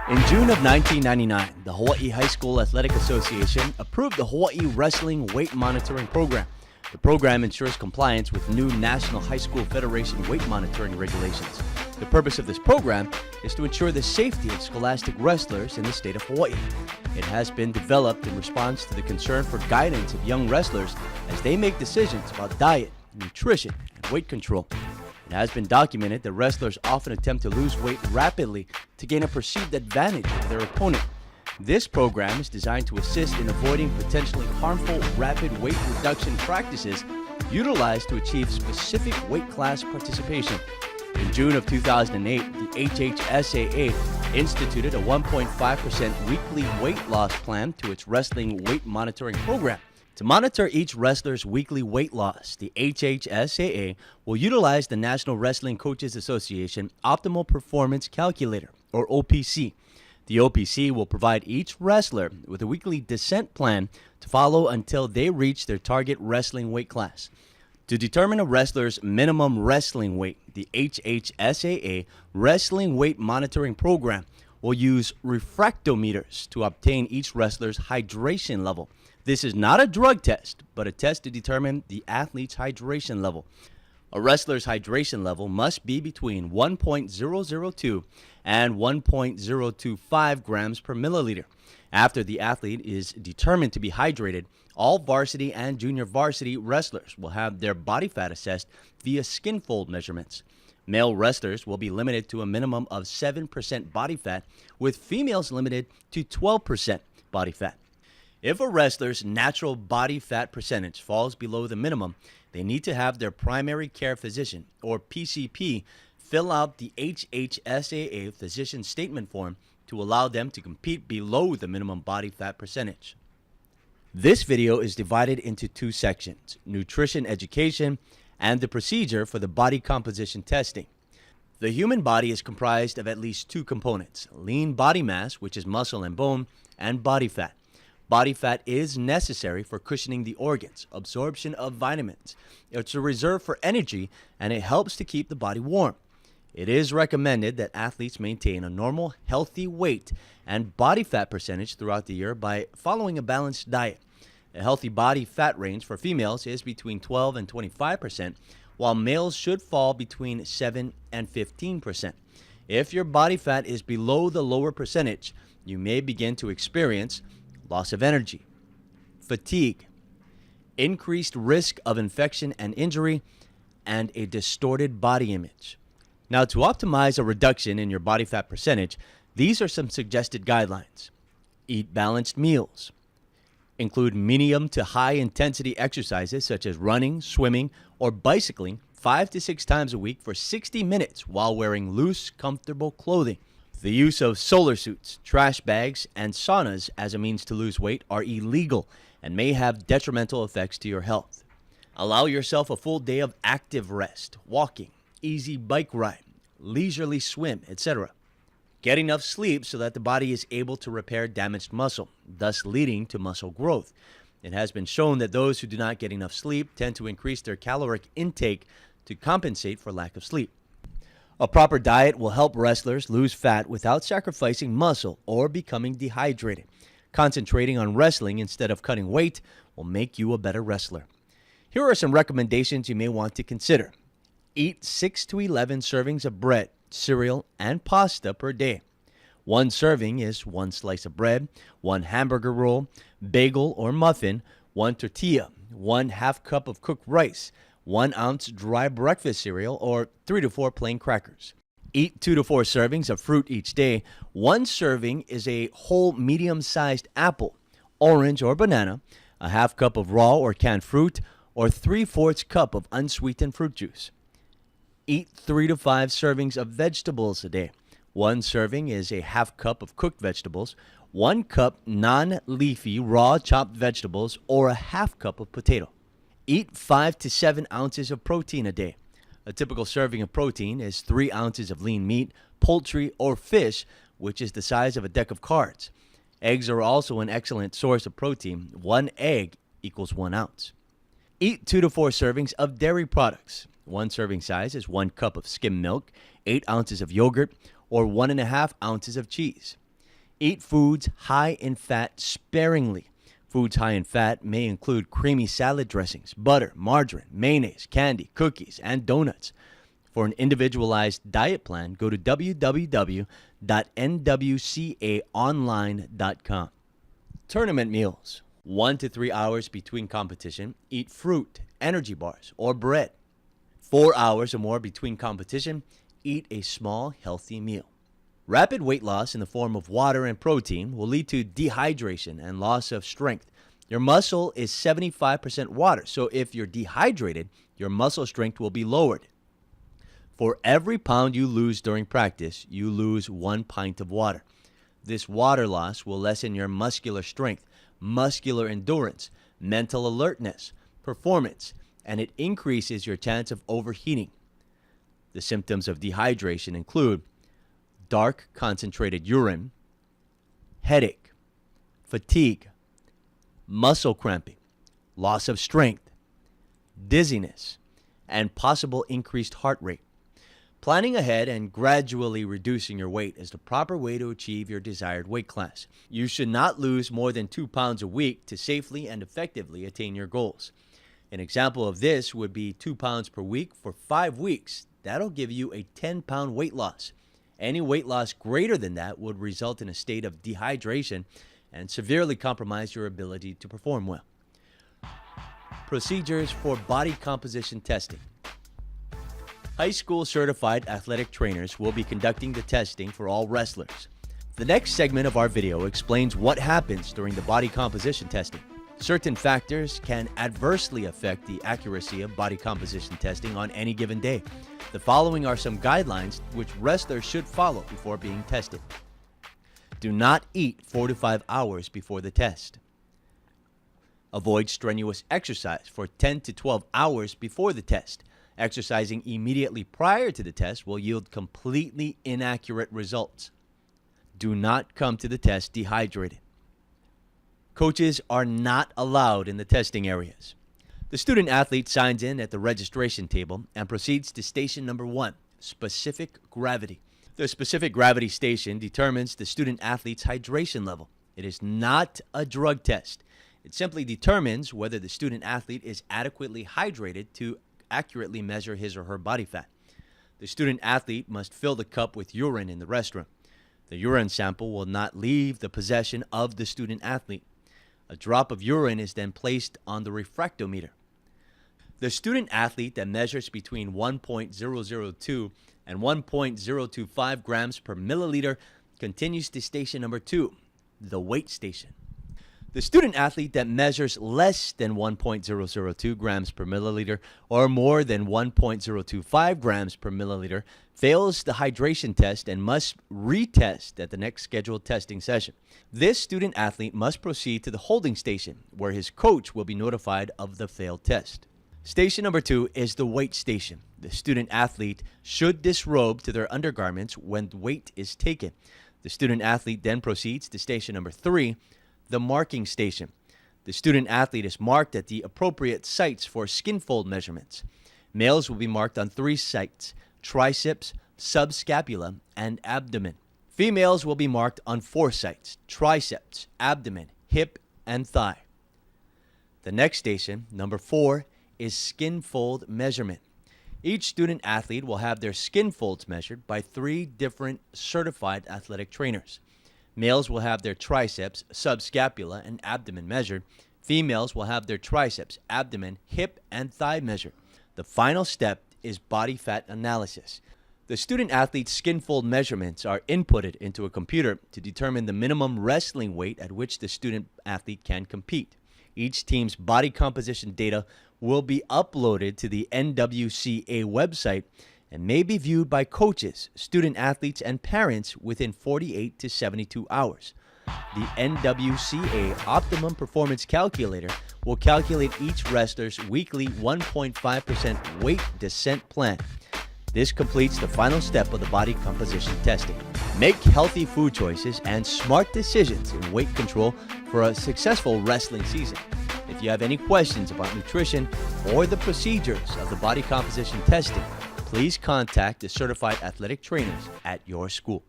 In June of 1999, the Hawaii High School Athletic Association approved the Hawaii Wrestling Weight Monitoring Program. The program ensures compliance with new National High School Federation weight monitoring regulations. The purpose of this program is to ensure the safety of scholastic wrestlers in the state of Hawaii. It has been developed in response to the concern for guidance of young wrestlers as they make decisions about diet, nutrition, and weight control. It has been documented that wrestlers often attempt to lose weight rapidly to gain a perceived advantage over their opponent. This program is designed to assist in avoiding potentially harmful rapid weight reduction practices utilized to achieve specific weight class participation. In June of 2008, the HHSAA instituted a 1.5% weekly weight loss plan to its wrestling weight monitoring program. To monitor each wrestler's weekly weight loss, the HHSAA will utilize the National Wrestling Coaches Association Optimal Performance Calculator, or OPC. The OPC will provide each wrestler with a weekly descent plan to follow until they reach their target wrestling weight class. To determine a wrestler's minimum wrestling weight, the HHSAA Wrestling Weight Monitoring Program will use refractometers to obtain each wrestler's hydration level. This is not a drug test, but a test to determine the athlete's hydration level. A wrestler's hydration level must be between 1.002 and 1.025 grams per milliliter. After the athlete is determined to be hydrated, all varsity and junior varsity wrestlers will have their body fat assessed via skin fold measurements. Male wrestlers will be limited to a minimum of 7% body fat, with females limited to 12% body fat. If a wrestler's natural body fat percentage falls below the minimum, they need to have their primary care physician, or PCP, fill out the HHSAA physician statement form to allow them to compete below the minimum body fat percentage. This video is divided into two sections: nutrition education and the procedure for the body composition testing. The human body is comprised of at least two components: lean body mass, which is muscle and bone, and body fat. Body fat is necessary for cushioning the organs, absorption of vitamins. It's a reserve for energy, and it helps to keep the body warm. It is recommended that athletes maintain a normal, healthy weight and body fat percentage throughout the year by following a balanced diet. A healthy body fat range for females is between 12 and 25%, while males should fall between 7 and 15%. If your body fat is below the lower percentage, you may begin to experience loss of energy, fatigue, increased risk of infection and injury, and a distorted body image. Now, to optimize a reduction in your body fat percentage, these are some suggested guidelines. Eat balanced meals. Include medium to high intensity exercises such as running, swimming, or bicycling 5 to 6 times a week for 60 minutes while wearing loose, comfortable clothing. The use of solar suits, trash bags, and saunas as a means to lose weight are illegal and may have detrimental effects to your health. Allow yourself a full day of active rest, walking, easy bike ride, leisurely swim, etc. Get enough sleep so that the body is able to repair damaged muscle, thus leading to muscle growth. It has been shown that those who do not get enough sleep tend to increase their caloric intake to compensate for lack of sleep. A proper diet will help wrestlers lose fat without sacrificing muscle or becoming dehydrated. Concentrating on wrestling instead of cutting weight will make you a better wrestler. Here are some recommendations you may want to consider. Eat 6 to 11 servings of bread, cereal, and pasta per day. One serving is 1 slice of bread, 1 hamburger roll, bagel or muffin, 1 tortilla, 1/2 cup of cooked rice, 1 ounce dry breakfast cereal, or 3 to 4 plain crackers. Eat 2 to 4 servings of fruit each day. 1 serving is a whole medium-sized apple, orange, or banana, a 1/2 cup of raw or canned fruit, or 3/4 cup of unsweetened fruit juice. Eat 3 to 5 servings of vegetables a day. 1 serving is a 1/2 cup of cooked vegetables, 1 cup non-leafy raw chopped vegetables, or a 1/2 cup of potato. Eat 5 to 7 ounces of protein a day. A typical serving of protein is 3 ounces of lean meat, poultry, or fish, which is the size of a deck of cards. Eggs are also an excellent source of protein. 1 egg equals 1 ounce. Eat 2 to 4 servings of dairy products. 1 serving size is 1 cup of skim milk, 8 ounces of yogurt, or 1.5 ounces of cheese. Eat foods high in fat sparingly. Foods high in fat may include creamy salad dressings, butter, margarine, mayonnaise, candy, cookies, and donuts. For an individualized diet plan, go to www.nwcaonline.com. Tournament meals. 1 to 3 hours between competition, eat fruit, energy bars, or bread. 4 hours or more between competition, eat a small, healthy meal. Rapid weight loss in the form of water and protein will lead to dehydration and loss of strength. Your muscle is 75% water, so if you're dehydrated, your muscle strength will be lowered. For every pound you lose during practice, you lose 1 pint of water. This water loss will lessen your muscular strength, muscular endurance, mental alertness, performance, and it increases your chance of overheating. The symptoms of dehydration include dark concentrated urine, headache, fatigue, muscle cramping, loss of strength, dizziness, and possible increased heart rate. Planning ahead and gradually reducing your weight is the proper way to achieve your desired weight class. You should not lose more than 2 pounds a week to safely and effectively attain your goals. An example of this would be 2 pounds per week for 5 weeks. That'll give you a 10-pound weight loss. Any weight loss greater than that would result in a state of dehydration and severely compromise your ability to perform well. Procedures for body composition testing. High school certified athletic trainers will be conducting the testing for all wrestlers. The next segment of our video explains what happens during the body composition testing. Certain factors can adversely affect the accuracy of body composition testing on any given day. The following are some guidelines which wrestlers should follow before being tested. Do not eat 4 to 5 hours before the test. Avoid strenuous exercise for 10 to 12 hours before the test. Exercising immediately prior to the test will yield completely inaccurate results. Do not come to the test dehydrated. Coaches are not allowed in the testing areas. The student athlete signs in at the registration table and proceeds to station number 1, specific gravity. The specific gravity station determines the student athlete's hydration level. It is not a drug test. It simply determines whether the student athlete is adequately hydrated to accurately measure his or her body fat. The student athlete must fill the cup with urine in the restroom. The urine sample will not leave the possession of the student athlete. A drop of urine is then placed on the refractometer. The student athlete that measures between 1.002 and 1.025 grams per milliliter continues to station number 2, the weight station. The student athlete that measures less than 1.002 grams per milliliter or more than 1.025 grams per milliliter fails the hydration test and must retest at the next scheduled testing session. This student athlete must proceed to the holding station, where his coach will be notified of the failed test. Station number 2 is the weight station. The student athlete should disrobe to their undergarments when weight is taken. The student athlete then proceeds to station number 3, the marking station. The student athlete is marked at the appropriate sites for skin fold measurements. Males will be marked on 3 sites: triceps, subscapula, and abdomen. Females will be marked on 4 sites: triceps, abdomen, hip, and thigh. The next station, number 4, is skin fold measurement. Each student athlete will have their skin folds measured by 3 different certified athletic trainers. Males will have their triceps, subscapula, and abdomen measured. Females will have their triceps, abdomen, hip, and thigh measured. The final step is body fat analysis. The student athlete's skin fold measurements are inputted into a computer to determine the minimum wrestling weight at which the student athlete can compete. Each team's body composition data will be uploaded to the NWCA website and may be viewed by coaches, student athletes, and parents within 48 to 72 hours. The NWCA Optimum Performance Calculator will calculate each wrestler's weekly 1.5% weight descent plan. This completes the final step of the body composition testing. Make healthy food choices and smart decisions in weight control for a successful wrestling season. If you have any questions about nutrition or the procedures of the body composition testing, please contact the certified athletic trainers at your school.